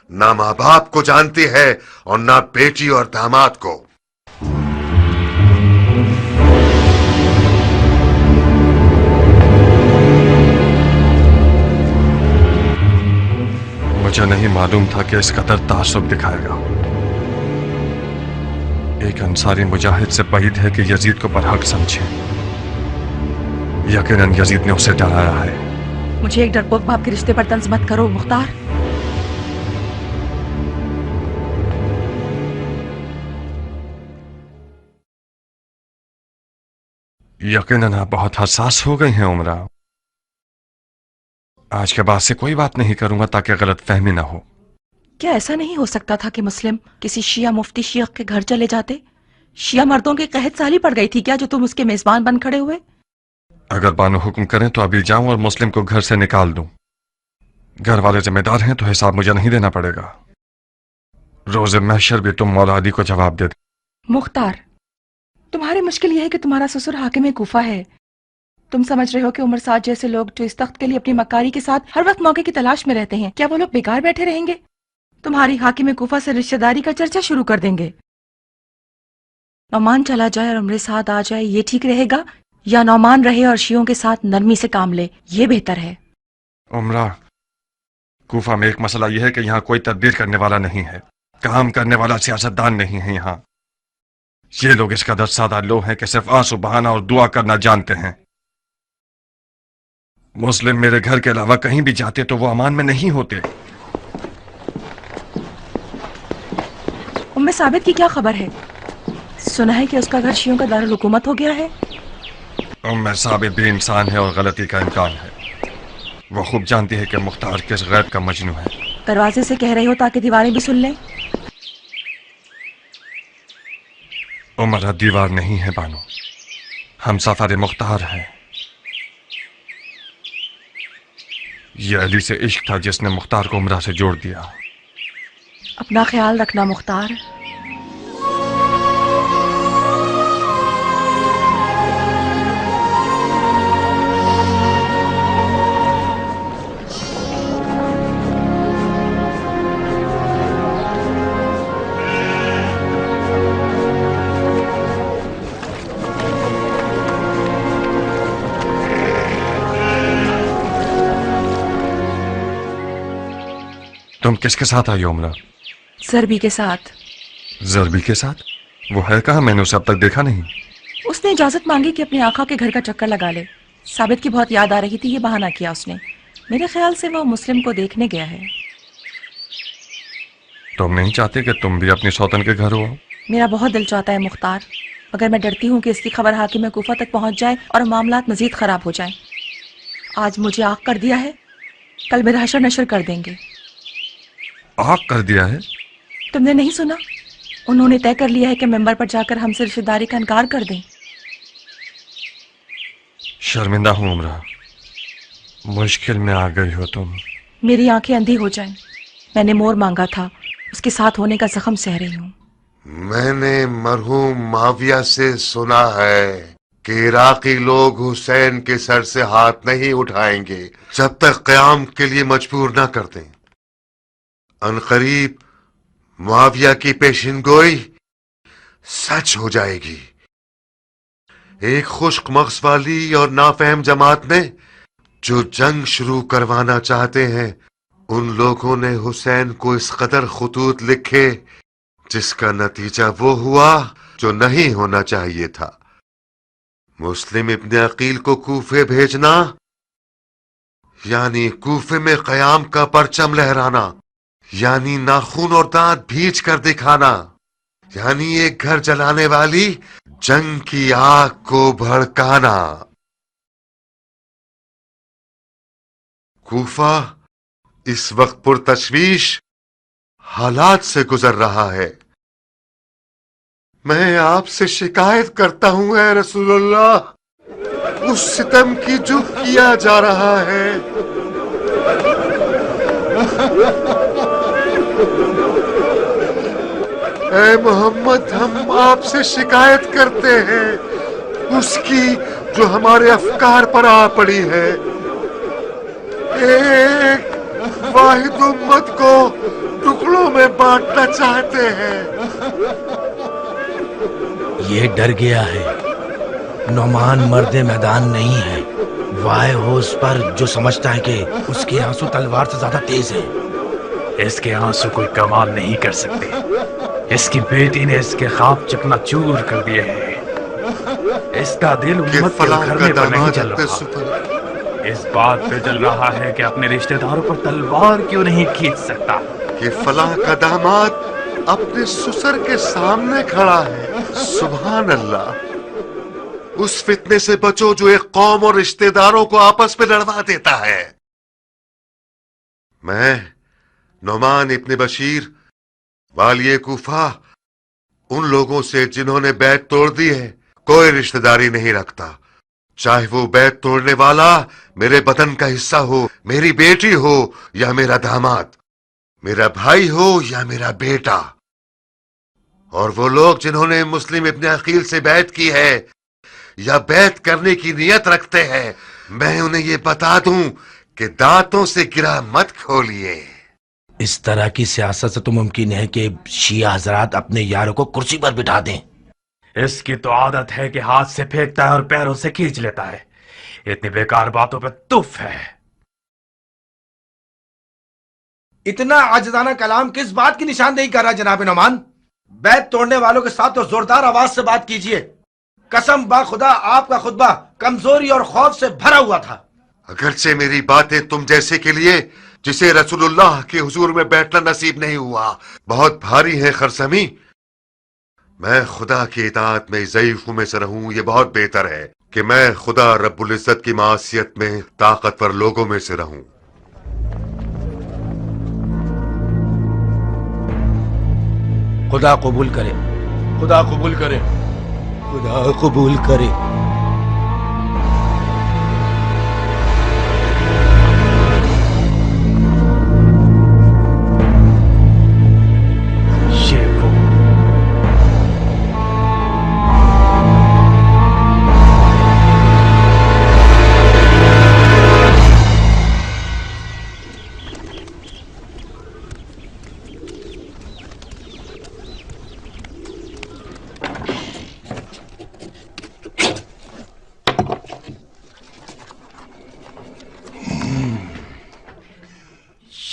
نہ ماں باپ کو جانتی ہے اور نہ بیٹی اور داماد کو۔ मुझे नहीं मालूम था कि इस कदर तासुब दिखाएगा। एक अंसारी मुजाहिद से بعید है कि यजीद को बरहक समझे। यकीनन यजीद ने उसे डराया है। मुझे एक डरपोक बाप के रिश्ते पर तंज मत करो मुख्तार। यकीनन आप बहुत हसास हो गई हैं उमरा। आज के बाद से कोई बात नहीं करूंगा ताकि गलत फहमी ना हो। क्या ऐसा नहीं हो सकता था कि मुस्लिम किसी शिया मुफ्ती शेख के घर चले जाते? शिया मर्दों की कहत साली पड़ गई थी क्या जो तुम उसके मेजबान बन खड़े हुए? अगर बानो हुक्म करें तो अभी जाऊं और मुस्लिम को घर से निकाल दूं। घर वाले जिम्मेदार हैं तो हिसाब मुझे नहीं देना पड़ेगा। रोज़े महशर भी तुम मौलादी को जवाब दे दो। मुख्तार, तुम्हारी मुश्किल यह है कि तुम्हारा ससुर हाकिम कूफा है। तुम समझ रहे हो कि उमर साद जैसे लोग जो इस तख्त के लिए अपनी मक्कारी के साथ हर वक्त मौके की तलाश में रहते हैं, क्या वो लोग बेकार बैठे रहेंगे? तुम्हारी हाकिम कूफा से रिश्तेदारी का चर्चा शुरू कर देंगे। नौमान चला जाए और उमर साद आ जाए, ये ठीक रहेगा या नौमान रहे और शियों के साथ नरमी से काम ले, ये बेहतर है? उमरा, कूफा में एक मसला यह है कि यहाँ कोई तदबीर करने वाला नहीं है, काम करने वाला सियासतदान नहीं है। यहाँ ये लोग इस कदर सादा लोग हैं कि सिर्फ आंसू बहाना और दुआ करना जानते हैं। मुस्लिम मेरे घर के अलावा कहीं भी जाते तो वो अमान में नहीं होते। उम्मे साबित की क्या खबर है? सुना है कि उसका घर शियों का दारुल हुकूमत हो गया है। उम्मे साबित भी इंसान है और गलती का इम्कान है। वो खूब जानती है कि मुख्तार किस गैब का मजनू है। दरवाजे से कह रही हो ताकि दीवारें भी सुन लें। उमरा दीवार नहीं है बानो, हम सफार मुख्तार हैं। ये अली से इश्क था जिसने मुख्तार को उमरा से जोड़ दिया। अपना ख्याल रखना मुख्तार। तुम किसके साथ आई उमरा? जरबी के साथ। जरबी के साथ? वो है कहाँ? मैंने उसे अब तक देखा नहीं। उसने इजाजत मांगी कि अपने आका के घर का चक्कर लगा ले। साबित की बहुत याद आ रही थी, ये बहाना किया उसने। मेरे ख्याल से वो मुस्लिम को देखने गया है। तुम नहीं चाहते कि तुम भी अपनी सौतन के घर हो? मेरा बहुत दिल चाहता है मुख्तार, मगर मैं डरती हूँ कि इसकी खबर हाकिम कूफा तक पहुंच जाए और मामलात मजीद खराब हो जाएं। आज मुझे आग कर दिया है, कल मेरा हशर नशर कर देंगे। आग कर दिया है? तुमने नहीं सुना? उन्होंने तय कर लिया है कि मेंबर पर जाकर हमसे रिश्तेदारी का इनकार कर दें। शर्मिंदा हूँ उमरा, मुश्किल में आ गई हो तुम। मेरी आंखें अंधी हो जाएं। मैंने मोर मांगा था, उसके साथ होने का जख्म सह रही हूँ। मैंने मरहूम माविया से सुना है कि इराकी लोग हुसैन के सर से हाथ नहीं उठाएंगे जब तक क़याम के लिए मजबूर ना कर दें। अनकरीब मुआविया की पेशिनगोई सच हो जाएगी। एक खुश्क मग़ज़ वाली और नाफहम जमात ने जो जंग शुरू करवाना चाहते हैं, उन लोगों ने हुसैन को इस कदर खुतूत लिखे जिसका नतीजा वो हुआ जो नहीं होना चाहिए था। मुस्लिम इब्न अकील को कूफे भेजना यानी कूफे में क़याम का परचम लहराना, यानी नाखून और दांत भींच कर दिखाना, यानी एक घर जलाने वाली जंग की आग को भड़काना। कूफा इस वक्त पुरतशवीश हालात से गुजर रहा है। मैं आपसे शिकायत करता हूं ऐ रसूलुल्लाह, उस सितम की जो किया जा रहा है। ऐ मोहम्मद, हम आपसे शिकायत करते हैं उसकी जो हमारे अफकार पर आ पड़ी है। एक वाहिद उम्मत को टुकड़ों में बांटना चाहते हैं। ये डर गया है। नौमान मर्दे मैदान नहीं है, वाय हो उस पर जो समझता है कि उसके आंसू तलवार से ज्यादा तेज है। اس کے آنسو کوئی کمال نہیں کر سکتے. اس کی بیٹی نے اس کے خواب چکنا چور کر دیے ہیں. اس کا دل امت کے گھرنے پر نہیں چل رہا. اس بات پہ چل رہا ہے کہ اپنے رشتہ داروں پر تلوار کیوں نہیں کھینچ سکتا. کہ فلاں کا داماد اپنے سسر کے سامنے کھڑا ہے. سبحان اللہ. اس فتنے سے بچو جو ایک قوم اور رشتہ داروں کو آپس میں لڑوا دیتا ہے. میں نعمان ابن بشیر والی کوفہ ان لوگوں سے جنہوں نے بیعت توڑ دی ہے کوئی رشتہ داری نہیں رکھتا. چاہے وہ بیعت توڑنے والا میرے بدن کا حصہ ہو، میری بیٹی ہو یا میرا داماد، میرا بھائی ہو یا میرا بیٹا. اور وہ لوگ جنہوں نے مسلم ابن عقیل سے بیعت کی ہے یا بیعت کرنے کی نیت رکھتے ہیں، میں انہیں یہ بتا دوں کہ دانتوں سے گرہ مت کھولیے. اس طرح کی سیاست سے تو ممکن ہے کہ شیعہ حضرات اپنے یاروں کو کرسی پر بٹھا دیں. اس کی تو عادت ہے کہ ہاتھ سے پھینکتا ہے اور پیروں سے کھینچ لیتا ہے. اتنی بیکار باتوں پہ تف ہے. اتنا عاجزانہ کلام کس بات کی نشاندہی کر رہا جناب نعمان؟ بیعت توڑنے والوں کے ساتھ تو زوردار آواز سے بات کیجئے. قسم با خدا آپ کا خطبہ کمزوری اور خوف سے بھرا ہوا تھا. اگرچہ میری باتیں تم جیسے کے لیے جسے رسول اللہ کے حضور میں بیٹھنا نصیب نہیں ہوا بہت بھاری ہے خرسمی، میں خدا کی اطاعت میں ضعیفوں میں سے رہوں. یہ بہت بہتر ہے کہ میں خدا رب العزت کی معصیت میں طاقتور لوگوں میں سے رہوں. خدا قبول کرے، خدا قبول کرے، خدا قبول کرے.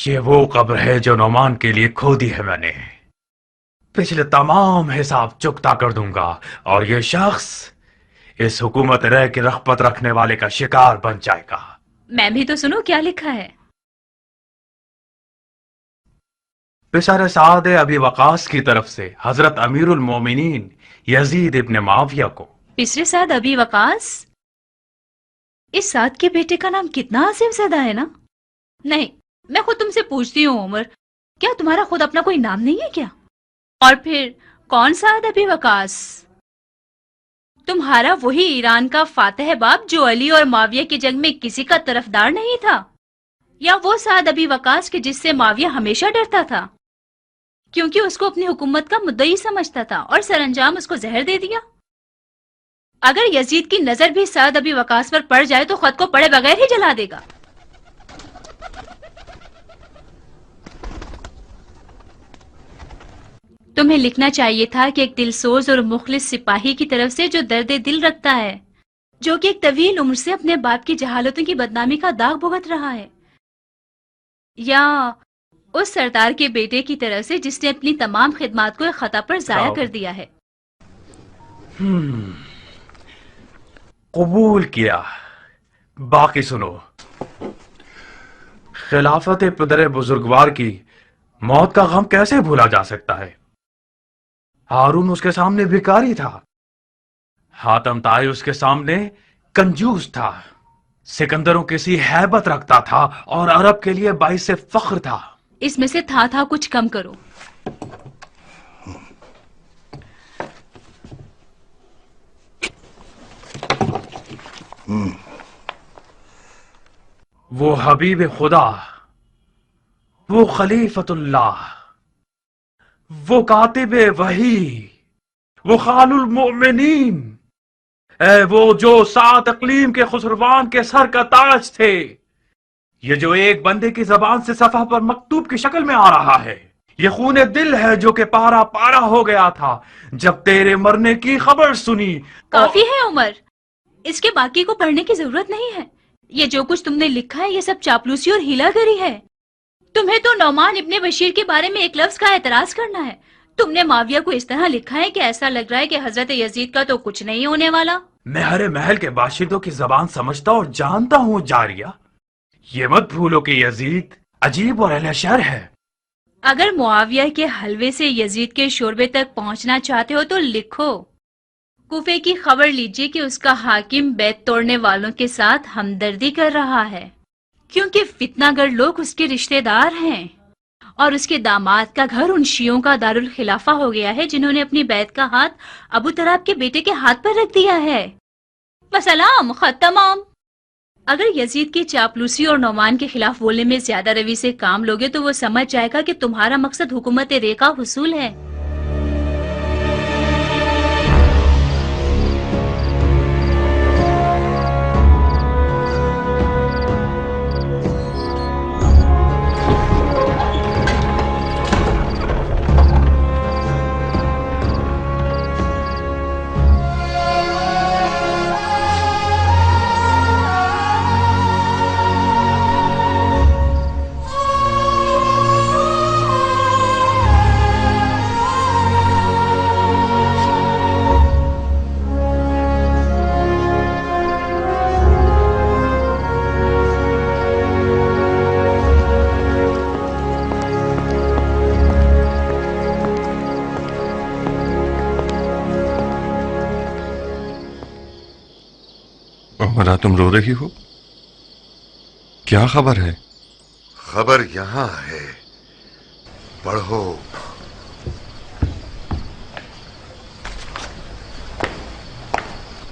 یہ وہ قبر ہے جو نعمان کے لیے کھودی ہے میں نے. پچھلے تمام حساب چکتا کر دوں گا اور یہ شخص اس حکومت رہ کی رغبت رکھنے والے کا شکار بن جائے گا. میں بھی تو سنو کیا لکھا ہے. پسر سعد ابی وقاص کی طرف سے حضرت امیر المومنین یزید ابن معاویہ کو. پسر سعد ابی وقاص؟ اس سعد کے بیٹے کا نام کتنا عظیم زدہ ہے نا. نہیں، میں خود تم سے پوچھتی ہوں عمر، کیا تمہارا خود اپنا کوئی نام نہیں ہے کیا؟ اور پھر کون سعد ابی وقاص؟ تمہارا وہی ایران کا فاتح باب جو علی اور معاویہ کی جنگ میں کسی کا طرفدار نہیں تھا، یا وہ سعد ابی وقاص کے جس سے معاویہ ہمیشہ ڈرتا تھا کیونکہ اس کو اپنی حکومت کا مدعی سمجھتا تھا اور سر انجام اس کو زہر دے دیا؟ اگر یزید کی نظر بھی سعد ابی وقاص پر پڑ جائے تو خود کو پڑے بغیر ہی جلا دے گا. تمہیں لکھنا چاہیے تھا کہ ایک دل سوز اور مخلص سپاہی کی طرف سے جو درد دل رکھتا ہے، جو کہ ایک طویل عمر سے اپنے باپ کی جہالتوں کی بدنامی کا داغ بھگت رہا ہے، یا اس سردار کے بیٹے کی طرف سے جس نے اپنی تمام خدمات کو ایک خطا پر ضائع کر دیا ہے. قبول کیا. باقی سنو. خلافت پدر بزرگوار کی موت کا غم کیسے بھولا جا سکتا ہے؟ ہارون اس کے سامنے بھکاری تھا، حاتم طائی اس کے سامنے کنجوس تھا، سکندروں کسی ہیبت رکھتا تھا اور عرب کے لیے باعث فخر تھا. اس میں سے تھا کچھ کم کرو. وہ حبیب خدا، وہ خلیفت اللہ، وہ کاتب وحی، وہ خال المؤمنین، اے وہ جو 7 اقلیم کے خسروان کے سر کا تاج تھے. یہ جو ایک بندے کی زبان سے صفحہ پر مکتوب کی شکل میں آ رہا ہے، یہ خون دل ہے جو کہ پارا پارا ہو گیا تھا جب تیرے مرنے کی خبر سنی. کافی ہے عمر، اس کے باقی کو پڑھنے کی ضرورت نہیں ہے. یہ جو کچھ تم نے لکھا ہے یہ سب چاپلوسی اور ہیلا گری ہے. तुम्हें तो नौमान इब्ने बशीर के बारे में एक लफ्ज का एतराज करना है। तुमने माविया को इस तरह लिखा है कि ऐसा लग रहा है कि हजरत यजीद का तो कुछ नहीं होने वाला। मैं हरे महल के बाशिंदों की जबान समझता और जानता हूँ जारिया। ये मत भूलो कि यजीद अजीब और अहले शर है। अगर मुआविया के हलवे से यजीद के शोरबे तक पहुंचना चाहते हो तो लिखो, कूफे की खबर लीजिए कि उसका हाकिम बैत तोड़ने वालों के साथ हमदर्दी कर रहा है, क्योंकि फितनागर लोग उसके रिश्तेदार हैं और उसके दामाद का घर उन शियों का दारुल खिलाफा हो गया है जिन्होंने अपनी बैत का हाथ अबू तराब के बेटे के हाथ पर रख दिया है। वसलाम, खत तमाम। अगर यजीद की चापलूसी और नौमान के खिलाफ बोलने में ज्यादा रवि से काम लोगे तो वो समझ जाएगा कि तुम्हारा मकसद हुकूमत रे का हुसूल है। उमरा, तुम रो रही हो? क्या खबर है? खबर यहां है, पढ़ो।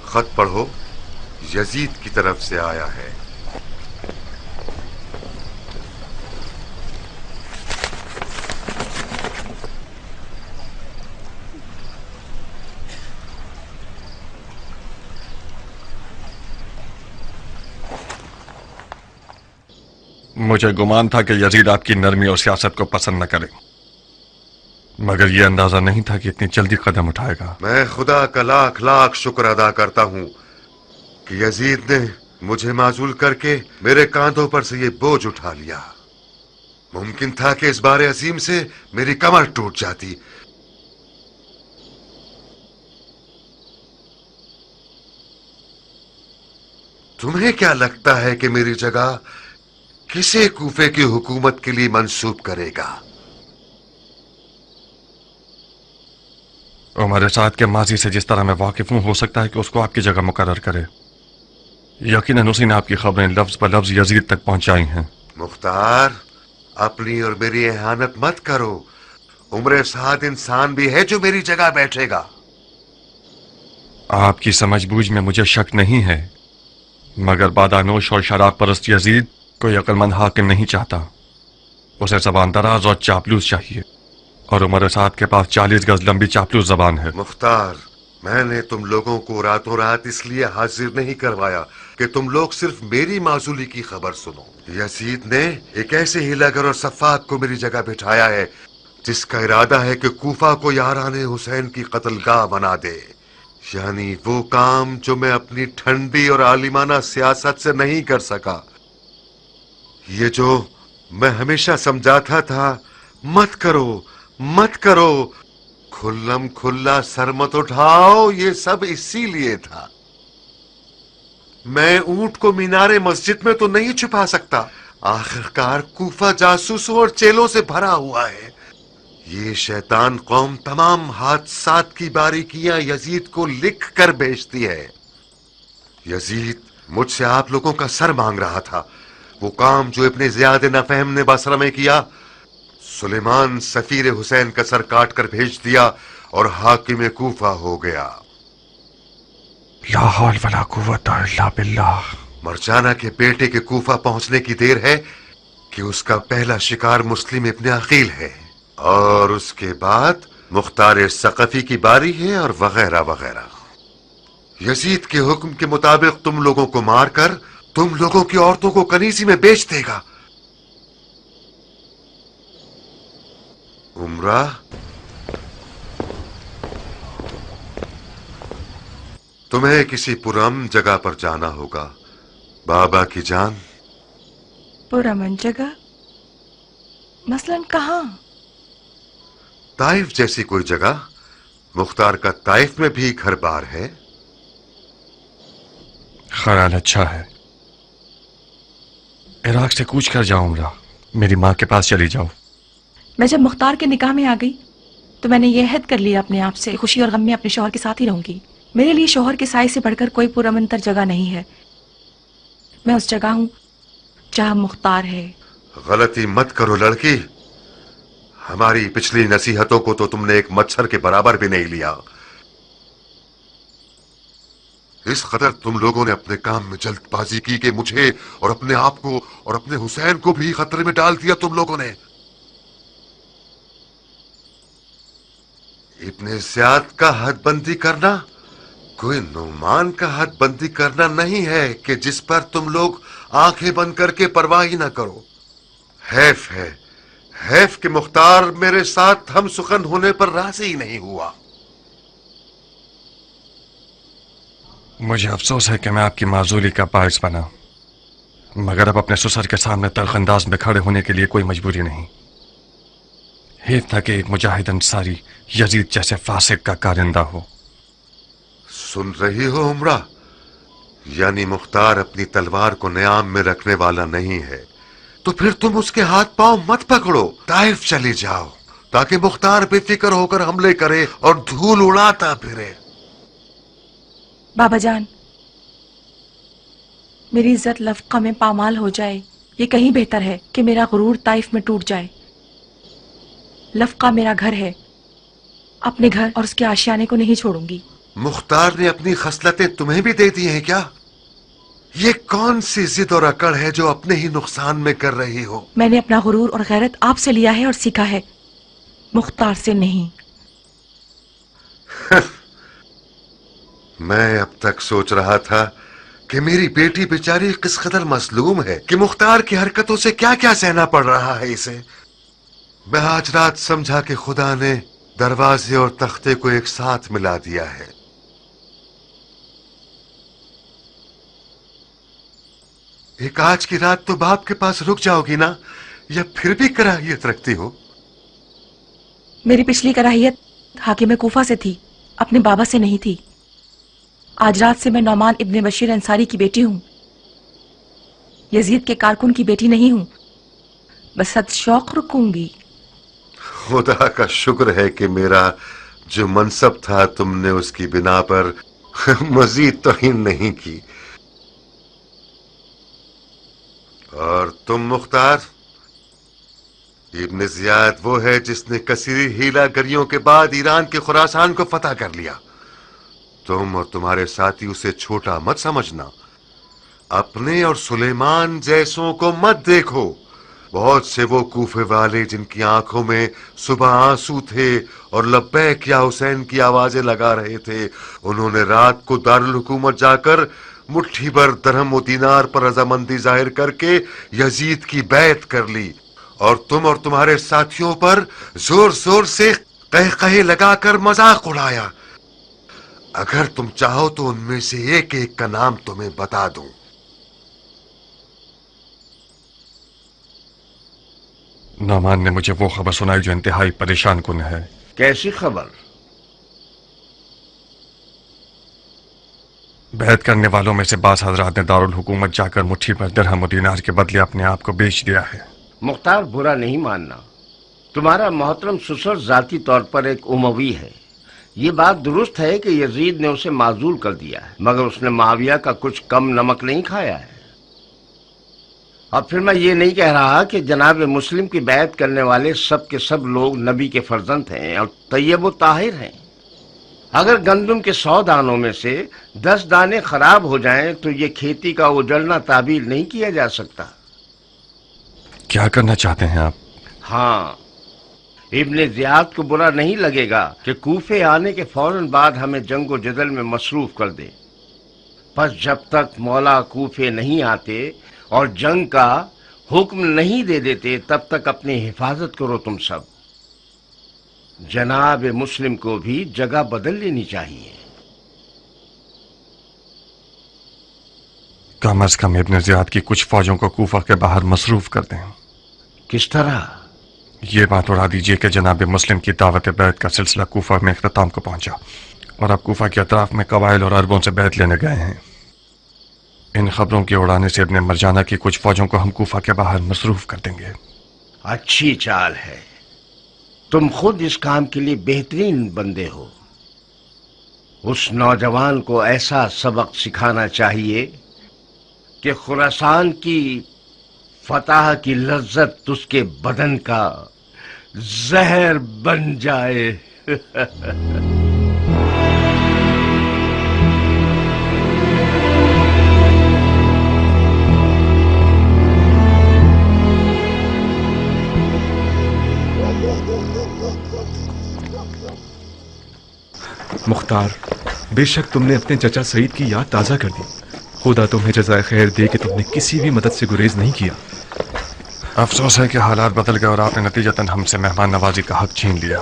खत पढ़ो, यजीद की तरफ से आया है। मुझे गुमान था कि यजीद आपकी नरमी और सियासत को पसंद न करे, मगर यह अंदाजा नहीं था कि इतनी जल्दी कदम उठाएगा। मैं खुदा का लाख लाख शुक्र अदा करता हूं कि यजीद ने मुझे माजूल करके मेरे कांधों पर से ये बोझ उठा लिया। मुमकिन था कि इस बारे अजीम से मेरी कमर टूट जाती। तुम्हें क्या लगता है कि मेरी जगह किसे कूफे की हुकूमत के लिए मंसूब करेगा? उमर साद के माजी से जिस तरह मैं वाकिफ हूं, हो सकता है कि उसको आपकी जगह मुकर्रर करे। यकीनन उसी ने आपकी खबरें लफ्ज पर लफ्ज यजीद तक पहुंचाई हैं। मुख्तार, अपनी और मेरी एहानत मत करो। उमर साद इंसान भी है जो मेरी जगह बैठेगा। आपकी समझबूझ में मुझे शक नहीं है, मगर बादानोश और शराब परस्त यजीद कोई अक्लमंद हाकिम नहीं चाहता। उसे जबान दराज और चापलूस चाहिए, और उमर साद के पास 40 गज लंबी चापलूस जबान है। मुख्तार, मैंने तुम लोगों को रातों रात इसलिए हाजिर नहीं करवाया कि तुम लोग सिर्फ मेरी माजूली की खबर सुनो। यजीद ने एक ऐसे हिलागर और सफाक को मेरी जगह बिठाया है जिसका इरादा है कि कूफा को यारान हुसैन की कत्लगाह बना दे, यानी वो काम जो मैं अपनी ठंडी और आलिमाना सियासत से नहीं कर सका। ये जो मैं हमेशा समझाता था, मत करो मत करो, खुल्लम खुल्ला सर मत उठाओ, ये सब इसीलिए था। मैं ऊंट को मीनारे मस्जिद में तो नहीं छुपा सकता। आखिरकार कूफा जासूसों और चेलों से भरा हुआ है। ये शैतान कौम तमाम हादसात की बारीकियां यजीद को लिख कर भेजती है। यजीद मुझसे आप लोगों का सर मांग रहा था। वो काम जो इब्ने ज़ियाद नफहम ने बसरा में किया, सुलेमान सफीर हुसैन का सर काट कर भेज दिया और हाकिम कूफा हो गया। ला हौल वला कुव्वता इल्ला बिल्लाह। मरजाना के बेटे के कूफा पहुंचने की देर है कि उसका पहला शिकार मुस्लिम इब्ने अकील है, और उसके बाद मुख्तार सकफी की बारी है, और वगैरह वगैरह। यजीद के हुक्म के मुताबिक तुम लोगों को मारकर तुम लोगों की औरतों को कनीजी में बेच देगा। उमरा, तुम्हें किसी पुरअमन जगह पर जाना होगा। बाबा की जान। पुरअमन जगह? मसलन कहाँ? ताइफ जैसी कोई जगह। मुख्तार का ताइफ में भी घर बार है। ख्याल अच्छा है। इराक से कूच कर जाओ उमरा, मेरी माँ के पास चली जाओ। मैं जब मुख्तार के निकाह में आ गई तो मैंने ये अहद कर लिया अपने आप से, खुशी और गम में अपने शौहर के साथ ही रहूंगी। मेरे लिए शौहर के साए से बढ़कर कोई पुरअमनतर जगह नहीं है। मैं उस जगह हूँ जहाँ मुख्तार है। गलती मत करो लड़की। हमारी पिछली नसीहतों को तो तुमने एक मच्छर के बराबर भी नहीं लिया। इस कदर तुम लोगों ने अपने काम में जल्दबाजी की कि मुझे और अपने आप को और अपने हुसैन को भी खतरे में डाल दिया तुम लोगों ने। इब्ने ज़ियाद का हदबंदी करना कोई नुमान का हदबंदी करना नहीं है कि जिस पर तुम लोग आंखें बंद करके परवाह ही ना करो। हैफ है, हैफ कि मुख्तार मेरे साथ हम सुखन होने पर राजी ही नहीं हुआ। मुझे अफसोस है कि मैं आपकी माजूली का बायस बना, मगर अब अपने ससुर के सामने तलखंदाज में खड़े होने के लिए कोई मजबूरी नहीं। हेफ था कि एक मुजाहिद अंसारी यजीद जैसे फासिक का कारिंदा हो। सुन रही हो उमरा, यानी मुख्तार अपनी तलवार को न्याम में रखने वाला नहीं है, तो फिर तुम उसके हाथ पांव मत पकड़ो, ताइफ चली जाओ ताकि मुख्तार बेफिक्र होकर हमले करे और धूल उड़ाता फिरे। बाबा जान, मेरी इज्जत लफका में पामाल हो जाए, ये कहीं बेहतर है कि मेरा गुरूर ताइफ में टूट जाए। लफका मेरा घर है, अपने घर और उसके आशियाने को नहीं छोड़ूंगी। मुख्तार ने अपनी खसलतें तुम्हें भी दे दी हैं क्या? ये कौन सी जिद और अकड़ है जो अपने ही नुकसान में कर रही हो? मैंने अपना गुरूर और गैरत आपसे लिया है और सीखा है, मुख्तार से नहीं। मैं अब तक सोच रहा था कि मेरी बेटी बेचारी किस कदर मसलूम है कि मुख्तार की हरकतों से क्या क्या सहना पड़ रहा है इसे। मैं आज रात समझा कि खुदा ने दरवाजे और तख्ते को एक साथ मिला दिया है। एक आज की रात तो बाप के पास रुक जाओगी ना, या फिर भी कराहियत रखती हो? मेरी पिछली कराहियत हाकिम कूफा से थी, अपने बाबा से नहीं थी। आज रात से मैं नौमान इब्ने बशीर अंसारी की बेटी हूँ, यजीद के कारकुन की बेटी नहीं हूँ। बस सद शौक रुकूंगी। खुदा का शुक्र है कि मेरा जो मनसब था तुमने उसकी बिना पर मजीद तौहीन नहीं की। और तुम मुख्तार, इब्ने ज़ियाद वो है जिसने कसीरी हीला गरियों के बाद ईरान के खुरासान को फतह कर लिया। तुम और तुम्हारे साथी उसे छोटा मत समझना। अपने और सुलेमान जैसों को मत देखो। बहुत से वो कूफे वाले जिनकी आंखों में सुबह आंसू थे और लब्बैक या हुसैन की आवाजें लगा रहे थे, उन्होंने रात को दारुल हुकूमत जाकर मुट्ठी भर दरहम और दीनार पर रजामंदी जाहिर करके यजीद की बैत कर ली, और तुम और तुम्हारे साथियों पर जोर जोर से कहे लगाकर मजाक उड़ाया। अगर तुम चाहो तो उनमें से एक एक का नाम तुम्हें बता दूं। नौमान ने मुझे वो खबर सुनाई जो इंतहाई परेशान कुन है। कैसी खबर? बैत करने वालों में से बास हजरात ने दारुल हुकूमत जाकर मुट्ठी भर दिरहम और दीनार के बदले अपने आप को बेच दिया है। मुख्तार, बुरा नहीं मानना, तुम्हारा मोहतरम ससुर जाती तौर पर एक उमवी है। ये बात दुरुस्त है कि यजीद ने उसे माजूल कर दिया है, मगर उसने माविया का कुछ कम नमक नहीं खाया है। और फिर मैं ये नहीं कह रहा कि जनाब मुस्लिम की बैत करने वाले सब के सब लोग नबी के फर्जंद हैं और तैयब व ताहिर हैं। अगर गंदम के 100 दानों में से 10 दाने खराब हो जाएं तो ये खेती का उजड़ना ताबीर नहीं किया जा सकता। क्या करना चाहते हैं आप? हाँ, इब्ने ज़ियाद को बुरा नहीं लगेगा कि कूफे आने के फौरन बाद हमें जंगो जदल में मसरूफ कर दे। बस जब तक मौला कूफे नहीं आते और जंग का हुक्म नहीं दे देते तब तक अपनी हिफाजत करो तुम सब। जनाब मुस्लिम को भी जगह बदल लेनी चाहिए। कम अज कम इब्ने ज़ियाद की कुछ फौजों को कूफा के बाहर मसरूफ कर दें। किस तरह? ये बात उड़ा दीजिए कि जनाब मुस्लिम की दावत बैत का सिलसिला कूफा में इख्तिताम को पहुंचा और अब कूफा के अतराफ में कबाइल और अरबों से बैत लेने गए हैं। इन खबरों के उड़ाने से इब्ने मरजाना की कुछ फौजों को हम कूफा के बाहर मसरूफ कर देंगे। अच्छी चाल है। तुम खुद इस काम के लिए बेहतरीन बंदे हो। उस नौजवान को ऐसा सबक सिखाना चाहिए कि खुरासान की फतह की लज्जत उसके बदन का जहर बन जाए। मुख्तार, बेशक तुमने अपने चचा सईद की याद ताज़ा कर दी। खुदा तुम्हें जज़ाए खैर दे कि तुमने किसी भी मदद से गुरेज नहीं किया। अफसोस है कि हालात बदल गए और आपने नतीजतन हमसे मेहमान नवाजी का हक छीन लिया।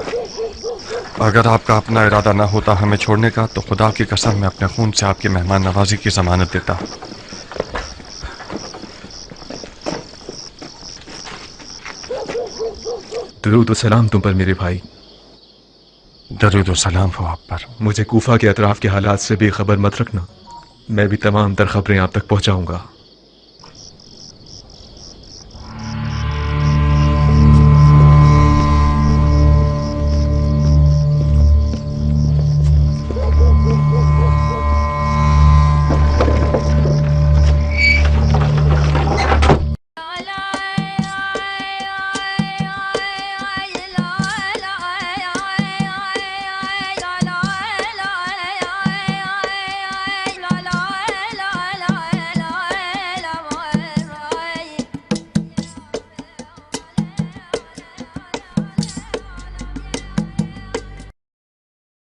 अगर आपका अपना इरादा न होता हमें छोड़ने का तो खुदा की कसम मैं अपने खून से आपकी मेहमान नवाजी की जमानत देता। दरूद व सलाम तुम पर मेरे भाई। दरूद व सलाम हो आप पर। मुझे कूफा के अतराफ के हालात से बेखबर मत रखना। मैं भी तमाम तर खबरें आप तक पहुंचाऊंगा।